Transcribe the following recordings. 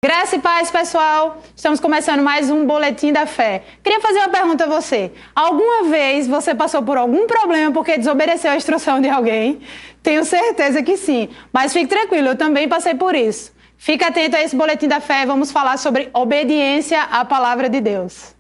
Graça e paz, pessoal. Estamos começando mais um Boletim da Fé. Queria fazer uma pergunta a você. Alguma vez você passou por algum problema porque desobedeceu a instrução de alguém? Tenho certeza que sim. Mas fique tranquilo, eu também passei por isso. Fique atento a esse Boletim da Fé. Vamos falar sobre obediência à palavra de Deus.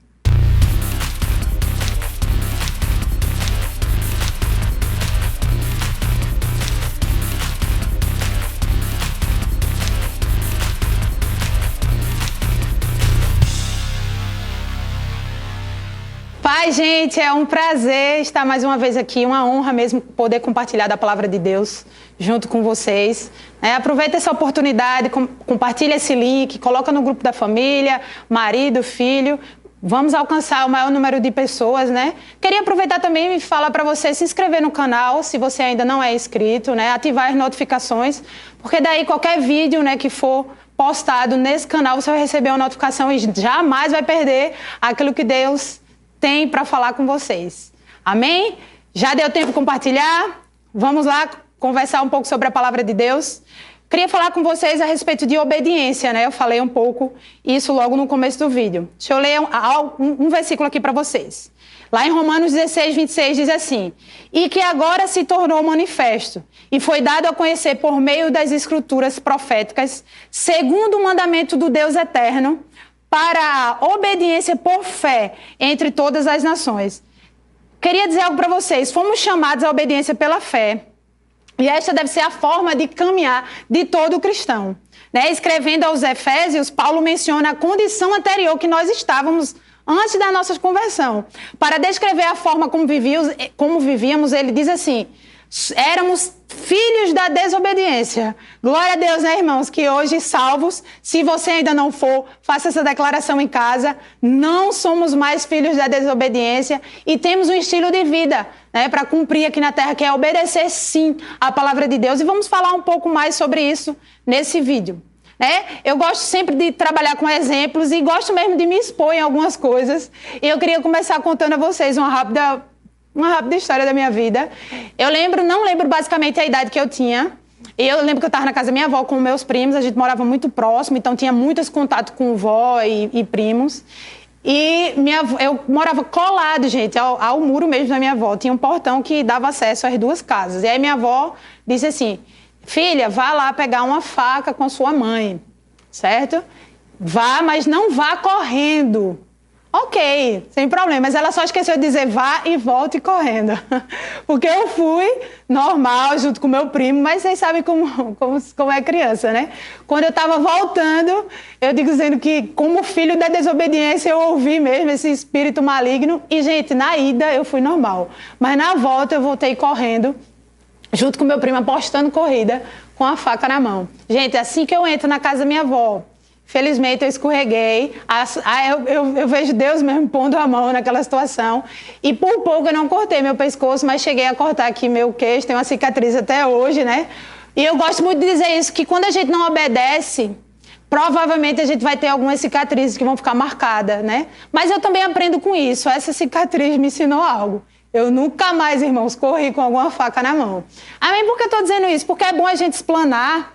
Pai, gente, é um prazer estar mais uma vez aqui, uma honra mesmo poder compartilhar da palavra de Deus junto com vocês. Aproveita essa oportunidade, compartilha esse link, coloca no grupo da família, marido, filho. Vamos alcançar o maior número de pessoas, né? Queria aproveitar também e falar para você se inscrever no canal, se você ainda não é inscrito, né? Ativar as notificações, porque daí qualquer vídeo, né, que for postado nesse canal, você vai receber uma notificação e jamais vai perder aquilo que Deus tem para falar com vocês. Amém? Já deu tempo de compartilhar? Vamos lá conversar um pouco sobre a palavra de Deus. Queria falar com vocês a respeito de obediência, né? Eu falei um pouco isso logo no começo do vídeo. Deixa eu ler um versículo aqui para vocês. Lá em Romanos 16, 26 diz assim: e que agora se tornou manifesto e foi dado a conhecer por meio das escrituras proféticas, segundo o mandamento do Deus eterno, para a obediência por fé entre todas as nações. Queria dizer algo para vocês. Fomos chamados à obediência pela fé. E esta deve ser a forma de caminhar de todo cristão. Escrevendo aos Efésios, Paulo menciona a condição anterior que nós estávamos antes da nossa conversão. Para descrever a forma como vivíamos, ele diz assim: éramos filhos da desobediência. Glória a Deus, né, irmãos? Que hoje, salvos, se você ainda não for, faça essa declaração em casa. Não somos mais filhos da desobediência e temos um estilo de vida, né, para cumprir aqui na terra, que é obedecer, sim, à palavra de Deus. E vamos falar um pouco mais sobre isso nesse vídeo. Eu gosto sempre de trabalhar com exemplos e gosto mesmo de me expor em algumas coisas. E eu queria começar contando a vocês uma rápida história da minha vida. Não lembro basicamente a idade que eu tinha. Eu lembro que eu estava na casa da minha avó com meus primos, a gente morava muito próximo, então tinha muito contato com vó e primos. E eu morava colado, gente, ao muro mesmo da minha avó. Tinha um portão que dava acesso às duas casas. E aí minha avó disse assim: filha, vá lá pegar uma faca com sua mãe, certo? Vá, mas não vá correndo. Ok, sem problema, mas ela só esqueceu de dizer vá e volte correndo. Porque eu fui normal, junto com meu primo, mas vocês sabem como é criança, né? Quando eu estava voltando, eu digo dizendo que, como filho da desobediência, eu ouvi mesmo esse espírito maligno. E, gente, na ida eu fui normal. Mas na volta eu voltei correndo, junto com meu primo, apostando corrida, com a faca na mão. Gente, assim que eu entro na casa da minha avó, felizmente eu escorreguei, eu vejo Deus mesmo pondo a mão naquela situação e por pouco eu não cortei meu pescoço, mas cheguei a cortar aqui meu queixo, tem uma cicatriz até hoje, né? E eu gosto muito de dizer isso, que quando a gente não obedece, provavelmente a gente vai ter algumas cicatrizes que vão ficar marcadas, né? Mas eu também aprendo com isso, essa cicatriz me ensinou algo. Eu nunca mais, irmãos, corri com alguma faca na mão. Amém? Por que eu estou dizendo isso? Porque é bom a gente explanar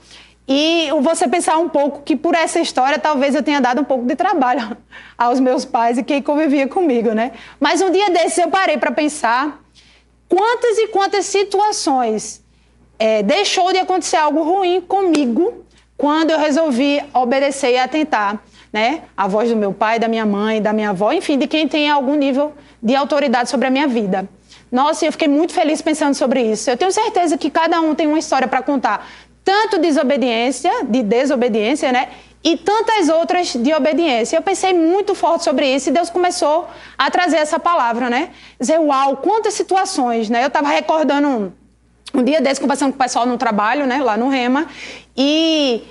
e você pensar um pouco que por essa história talvez eu tenha dado um pouco de trabalho aos meus pais e quem convivia comigo, né? Mas um dia desses eu parei para pensar quantas e quantas situações deixou de acontecer algo ruim comigo quando eu resolvi obedecer e atentar, né? A voz do meu pai, da minha mãe, da minha avó, enfim, de quem tem algum nível de autoridade sobre a minha vida. Nossa, eu fiquei muito feliz pensando sobre isso. Eu tenho certeza que cada um tem uma história para contar, tanto de desobediência, né? E tantas outras de obediência. Eu pensei muito forte sobre isso e Deus começou a trazer essa palavra, né? Dizer, uau, quantas situações, né? Eu estava recordando um dia desse, conversando com o pessoal no trabalho, né? Lá no Rema. E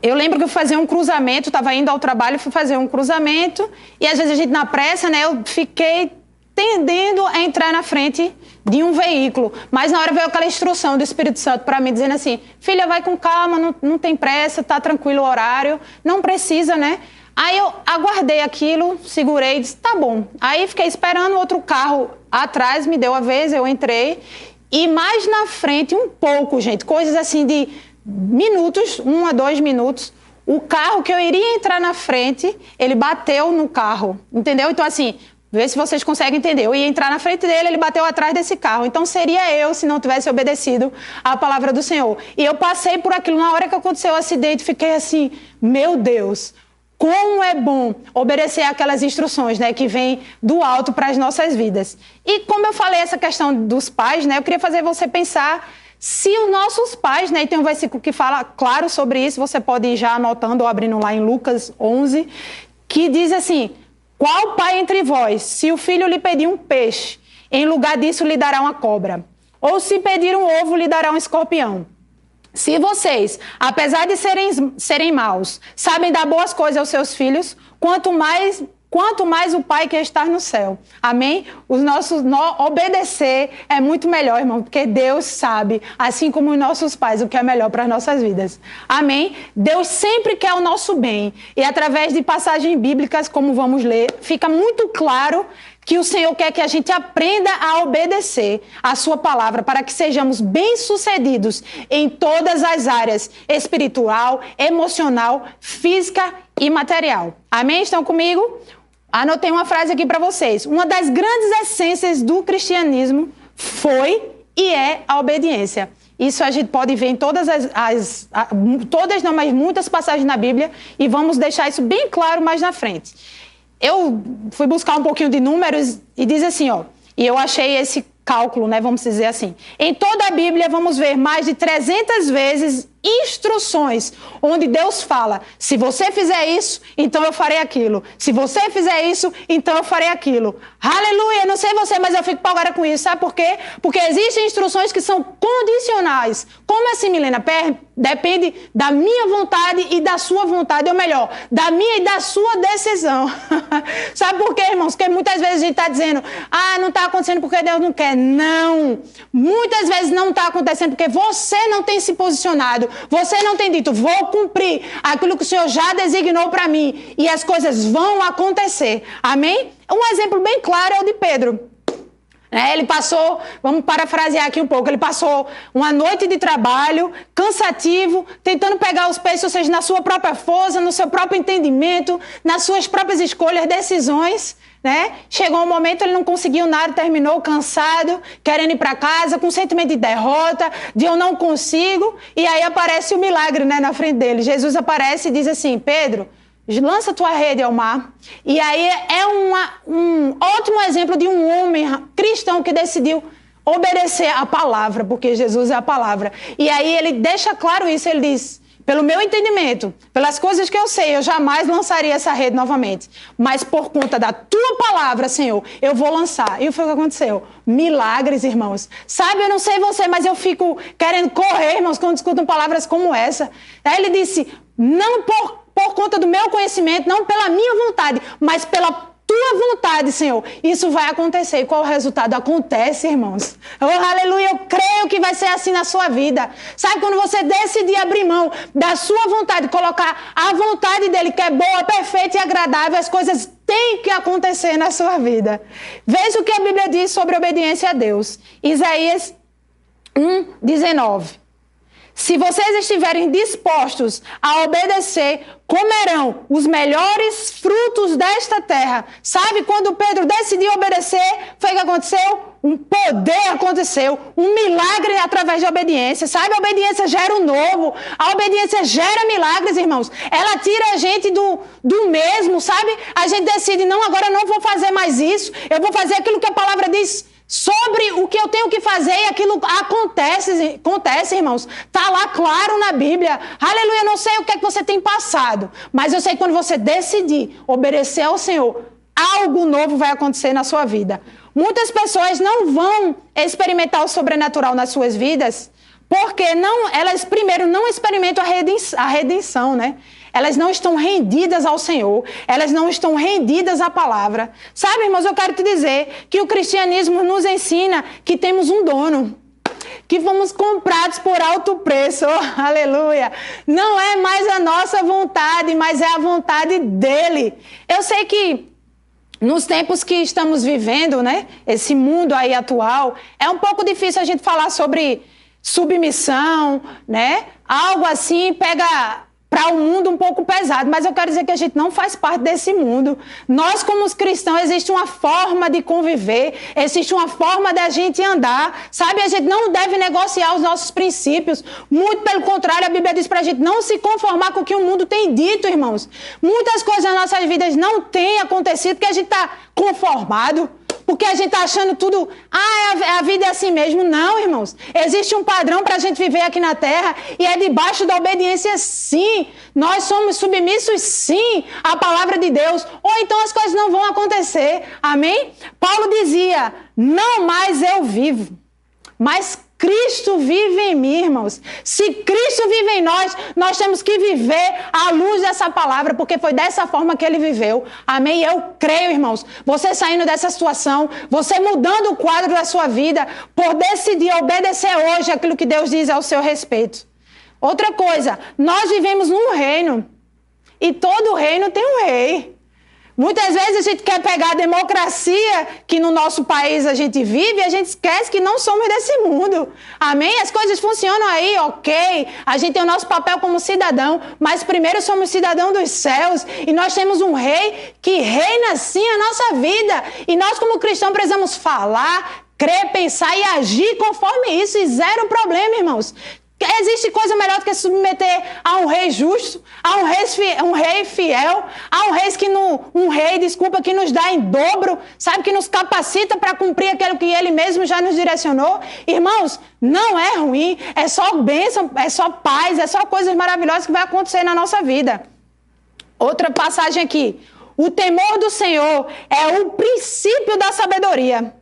eu lembro que eu fui fazer um cruzamento, estava indo ao trabalho, fui fazer um cruzamento. E às vezes a gente na pressa, né? Eu fiquei tendendo a entrar na frente de um veículo, mas na hora veio aquela instrução do Espírito Santo para mim, dizendo assim: filha, vai com calma, não tem pressa, tá tranquilo o horário, não precisa, né? Aí eu aguardei aquilo, segurei e disse, tá bom. Aí fiquei esperando outro carro atrás, me deu a vez, eu entrei, e mais na frente um pouco, gente, coisas assim de minutos, 1 a 2 minutos, o carro que eu iria entrar na frente, ele bateu no carro, entendeu? Então, assim, vê se vocês conseguem entender. Eu ia entrar na frente dele, ele bateu atrás desse carro. Então, seria eu se não tivesse obedecido à palavra do Senhor. E eu passei por aquilo. Na hora que aconteceu o acidente, fiquei assim, meu Deus, como é bom obedecer aquelas instruções, né, que vêm do alto para as nossas vidas. E como eu falei essa questão dos pais, né, eu queria fazer você pensar se os nossos pais, né, e tem um versículo que fala claro sobre isso, você pode ir já anotando ou abrindo lá em Lucas 11, que diz assim: qual pai entre vós, se o filho lhe pedir um peixe, em lugar disso lhe dará uma cobra? Ou se pedir um ovo, lhe dará um escorpião? Se vocês, apesar de serem maus, sabem dar boas coisas aos seus filhos, quanto mais o Pai que está no céu. Amém? Obedecer é muito melhor, irmão, porque Deus sabe, assim como os nossos pais, o que é melhor para as nossas vidas. Amém? Deus sempre quer o nosso bem. E através de passagens bíblicas, como vamos ler, fica muito claro que o Senhor quer que a gente aprenda a obedecer a sua palavra para que sejamos bem-sucedidos em todas as áreas, espiritual, emocional, física e material. Amém? Estão comigo? Anotei uma frase aqui para vocês. Uma das grandes essências do cristianismo foi e é a obediência. Isso a gente pode ver em todas muitas passagens na Bíblia, e vamos deixar isso bem claro mais na frente. Eu fui buscar um pouquinho de números e diz assim, ó, e eu achei esse cálculo, né, vamos dizer assim. Em toda a Bíblia vamos ver mais de 300 vezes instruções onde Deus fala: se você fizer isso, então eu farei aquilo. Se você fizer isso, então eu farei aquilo. Aleluia! Não sei você, mas eu fico empolgada com isso. Sabe por quê? Porque existem instruções que são condicionais. Como assim, Milena? Depende da minha vontade e da sua vontade, ou melhor, da minha e da sua decisão. Sabe por quê, irmãos? Porque muitas vezes a gente está dizendo: não está acontecendo porque Deus não quer. Não! Muitas vezes não está acontecendo porque você não tem se posicionado. Você não tem dito: vou cumprir aquilo que o Senhor já designou para mim, e as coisas vão acontecer. Amém? Um exemplo bem claro é o de Pedro. Ele passou, vamos parafrasear aqui um pouco, ele passou uma noite de trabalho, cansativo, tentando pegar os peixes, ou seja, na sua própria força, no seu próprio entendimento, nas suas próprias escolhas, decisões, né? Chegou um momento, ele não conseguiu nada, terminou cansado, querendo ir para casa, com sentimento de derrota, de eu não consigo, e aí aparece o milagre, né, na frente dele. Jesus aparece e diz assim: Pedro, lança tua rede ao mar. E aí é um ótimo exemplo de um homem cristão que decidiu obedecer a palavra, porque Jesus é a palavra. E aí ele deixa claro isso, ele diz: pelo meu entendimento, pelas coisas que eu sei, eu jamais lançaria essa rede novamente. Mas por conta da tua palavra, Senhor, eu vou lançar. E foi o que aconteceu. Milagres, irmãos. Sabe, eu não sei você, mas eu fico querendo correr, irmãos, quando escutam palavras como essa. Aí ele disse: não por conta do meu conhecimento, não pela minha vontade, mas pela tua vontade, Senhor, isso vai acontecer. E qual o resultado? Acontece, irmãos. Oh, aleluia, eu creio que vai ser assim na sua vida. Sabe, quando você decidir abrir mão da sua vontade, colocar a vontade dele, que é boa, perfeita e agradável, as coisas têm que acontecer na sua vida. Veja o que a Bíblia diz sobre obediência a Deus. Isaías 1:19. Se vocês estiverem dispostos a obedecer, comerão os melhores frutos desta terra. Sabe, quando Pedro decidiu obedecer, foi o que aconteceu? Um poder aconteceu, um milagre através de obediência. Sabe, a obediência gera o novo, a obediência gera milagres, irmãos. Ela tira a gente do mesmo, sabe? A gente decide: não, agora eu não vou fazer mais isso, eu vou fazer aquilo que a palavra diz sobre o que eu tenho que fazer, e aquilo acontece, irmãos. Está lá claro na Bíblia. Aleluia, eu não sei o que é que você tem passado, mas eu sei que quando você decidir obedecer ao Senhor, algo novo vai acontecer na sua vida. Muitas pessoas não vão experimentar o sobrenatural nas suas vidas, porque elas primeiro não experimentam a redenção, né? Elas não estão rendidas ao Senhor, elas não estão rendidas à palavra. Sabe, irmãos, eu quero te dizer que o cristianismo nos ensina que temos um dono, que fomos comprados por alto preço. Oh, aleluia! Não é mais a nossa vontade, mas é a vontade dele. Eu sei que nos tempos que estamos vivendo, né, esse mundo aí atual, é um pouco difícil a gente falar sobre submissão, né? Algo assim pega para um mundo um pouco pesado, mas eu quero dizer que a gente não faz parte desse mundo. Nós, como os cristãos, existe uma forma de conviver, existe uma forma da gente andar, sabe? A gente não deve negociar os nossos princípios, muito pelo contrário, a Bíblia diz para a gente não se conformar com o que o mundo tem dito, irmãos. Muitas coisas nas nossas vidas não têm acontecido porque a gente está conformado, porque a gente está achando tudo, a vida é assim mesmo. Não, irmãos. Existe um padrão para a gente viver aqui na terra e é debaixo da obediência, sim. Nós somos submissos, sim, à palavra de Deus. Ou então as coisas não vão acontecer. Amém? Paulo dizia, não mais eu vivo, mas Cristo vive em mim, irmãos. Se Cristo vive em nós, nós temos que viver à luz dessa palavra, porque foi dessa forma que ele viveu. Amém? Eu creio, irmãos, você saindo dessa situação, você mudando o quadro da sua vida, por decidir obedecer hoje aquilo que Deus diz ao seu respeito. Outra coisa, nós vivemos num reino, e todo reino tem um rei. Muitas vezes a gente quer pegar a democracia que no nosso país a gente vive e a gente esquece que não somos desse mundo. Amém? As coisas funcionam aí, ok. A gente tem o nosso papel como cidadão, mas primeiro somos cidadão dos céus e nós temos um rei que reina sim a nossa vida. E nós como cristãos precisamos falar, crer, pensar e agir conforme isso e zero problema, irmãos. Existe coisa melhor do que se submeter a um rei justo, a um rei fiel, a um rei que nos dá em dobro, sabe, que nos capacita para cumprir aquilo que ele mesmo já nos direcionou. Irmãos, não é ruim, é só bênção, é só paz, é só coisas maravilhosas que vai acontecer na nossa vida. Outra passagem aqui, o temor do Senhor é o princípio da sabedoria.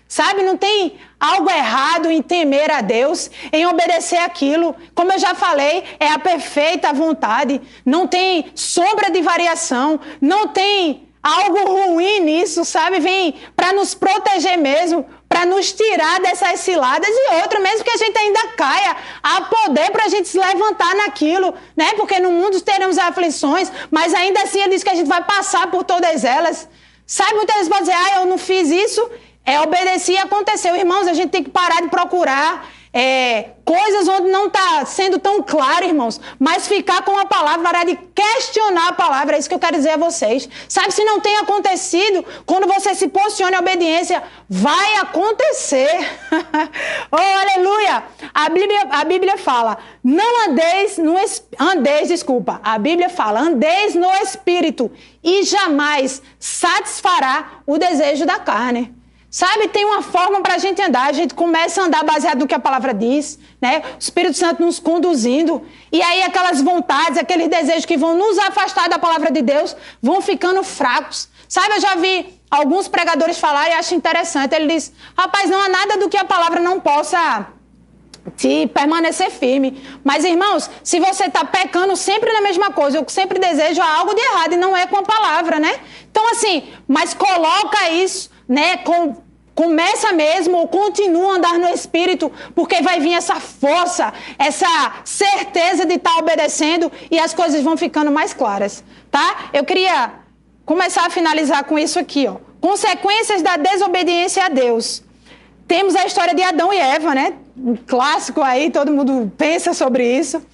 Sabe, não tem algo errado em temer a Deus, em obedecer aquilo. Como eu já falei, é a perfeita vontade. Não tem sombra de variação, não tem algo ruim nisso, sabe? Vem para nos proteger mesmo, para nos tirar dessas ciladas e outra, mesmo que a gente ainda caia, há poder para a gente se levantar naquilo, né? Porque no mundo teremos aflições, mas ainda assim ele diz que a gente vai passar por todas elas. Sabe, muitas vezes pode dizer, eu não fiz isso, obedeci e aconteceu. Irmãos, a gente tem que parar de procurar coisas onde não está sendo tão claro, irmãos, mas ficar com a palavra, parar de questionar a palavra, é isso que eu quero dizer a vocês. Sabe, se não tem acontecido, quando você se posiciona em obediência, vai acontecer. Oh, aleluia! A Bíblia fala, não andeis a Bíblia fala, andeis no Espírito e jamais satisfará o desejo da carne. Sabe, tem uma forma para a gente andar, a gente começa a andar baseado no que a palavra diz, né? O Espírito Santo nos conduzindo, e aí aquelas vontades, aqueles desejos que vão nos afastar da palavra de Deus, vão ficando fracos. Sabe, eu já vi alguns pregadores falar e acho interessante, ele diz, rapaz, não há nada do que a palavra não possa te permanecer firme. Mas, irmãos, se você está pecando sempre na mesma coisa, eu sempre desejo algo de errado e não é com a palavra, né? Então, assim, mas coloca isso, né, começa mesmo ou continua a andar no Espírito, porque vai vir essa força, essa certeza de estar obedecendo e as coisas vão ficando mais claras, tá? Eu queria começar a finalizar com isso aqui, ó. Consequências da desobediência a Deus. Temos a história de Adão e Eva, né? Um clássico aí, todo mundo pensa sobre isso,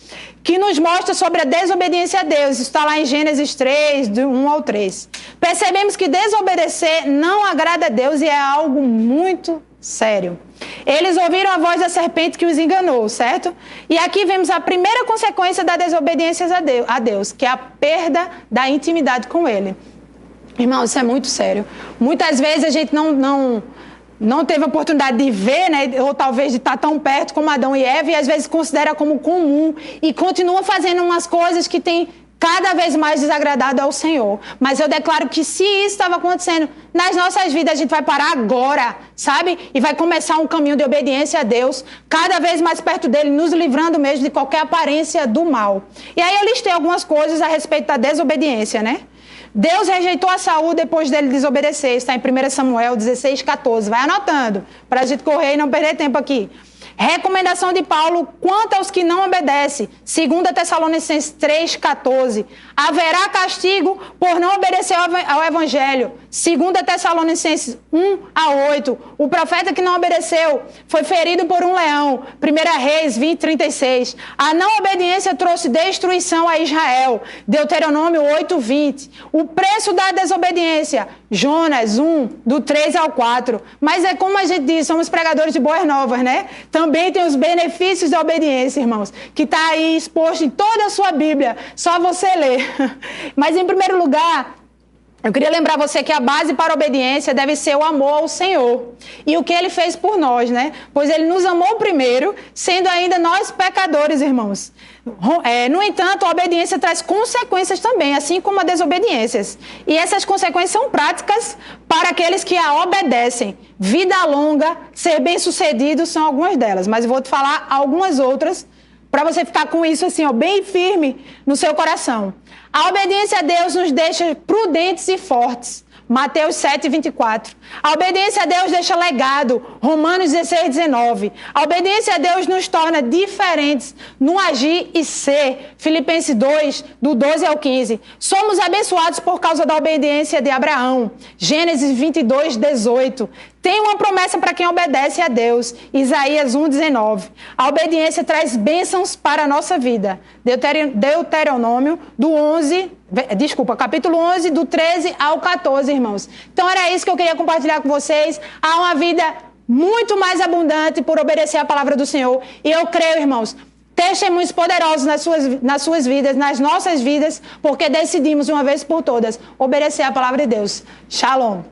que nos mostra sobre a desobediência a Deus. Isso está lá em Gênesis 3, do 1 ao 3. Percebemos que desobedecer não agrada a Deus e é algo muito sério. Eles ouviram a voz da serpente que os enganou, certo? E aqui vemos a primeira consequência da desobediência a Deus, que é a perda da intimidade com Ele. Irmão, isso é muito sério. Muitas vezes a gente não teve a oportunidade de ver, né, ou talvez de estar tão perto como Adão e Eva, e às vezes considera como comum, e continua fazendo umas coisas que têm cada vez mais desagradado ao Senhor. Mas eu declaro que se isso estava acontecendo nas nossas vidas, a gente vai parar agora, sabe? E vai começar um caminho de obediência a Deus, cada vez mais perto dele, nos livrando mesmo de qualquer aparência do mal. E aí eu listei algumas coisas a respeito da desobediência, né? Deus rejeitou a Saul depois dele desobedecer. Está em 1 Samuel 16, 14. Vai anotando, para a gente correr e não perder tempo aqui. Recomendação de Paulo quanto aos que não obedecem. 2 Tessalonicenses 3,14. Haverá castigo por não obedecer ao Evangelho. 2 Tessalonicenses 1-8. O profeta que não obedeceu foi ferido por um leão. 1 Reis 20:36. A não obediência trouxe destruição a Israel. Deuteronômio 8:20. O preço da desobediência. Jonas 1:3-4. Mas é como a gente diz, somos pregadores de boas novas, né? Também tem os benefícios da obediência, irmãos, que está aí exposto em toda a sua Bíblia. Só você ler. Mas, em primeiro lugar, eu queria lembrar você que a base para a obediência deve ser o amor ao Senhor. E o que Ele fez por nós, né? Pois Ele nos amou primeiro, sendo ainda nós pecadores, irmãos. No entanto, a obediência traz consequências também, assim como a desobediência. E essas consequências são práticas para aqueles que a obedecem. Vida longa, ser bem-sucedido são algumas delas. Mas eu vou te falar algumas outras para você ficar com isso assim, ó, bem firme no seu coração. A obediência a Deus nos deixa prudentes e fortes. Mateus 7:24. A obediência a Deus deixa legado. Romanos 16:19. A obediência a Deus nos torna diferentes no agir e ser. Filipenses 2:12-15. Somos abençoados por causa da obediência de Abraão. Gênesis 22:18. Tem uma promessa para quem obedece a Deus. Isaías 1:19. A obediência traz bênçãos para a nossa vida. Deuteronômio capítulo 11, do 13-14, irmãos. Então era isso que eu queria compartilhar com vocês. Há uma vida muito mais abundante por obedecer a palavra do Senhor. E eu creio, irmãos, testemunhos poderosos nas suas vidas, nas nossas vidas, porque decidimos de uma vez por todas obedecer a palavra de Deus. Shalom.